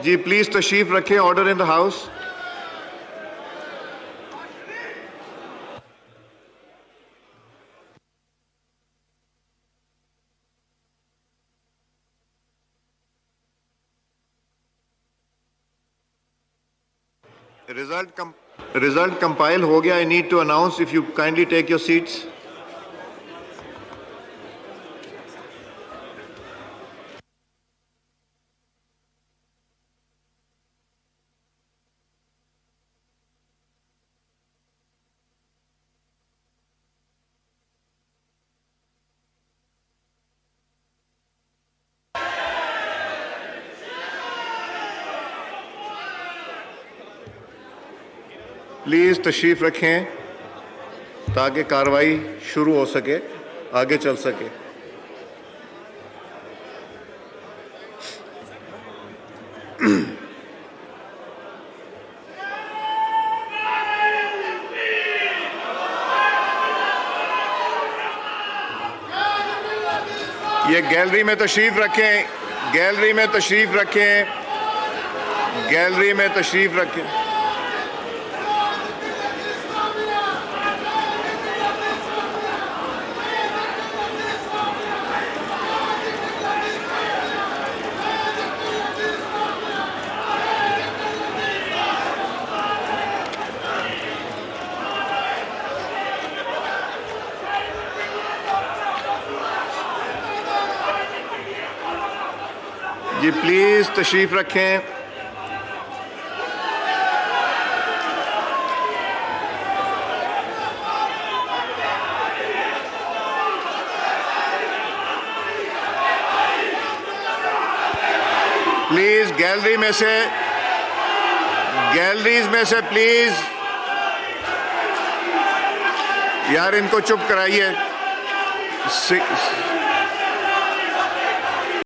जी please तशरीफ रखें, order in the house. Result compile हो गया। I need to announce, if you kindly take your seats. Please तशरीफ रखें ताकि कार्रवाई शुरू हो सके, आगे चल सके। ये गैलरी में तशरीफ रखें, गैलरी में तशरीफ रखें, गैलरी में तशरीफ रखें। जी प्लीज तशरीफ रखें। प्लीज गैलरी में से, गैलरीज में से प्लीज यार इनको चुप कराइए।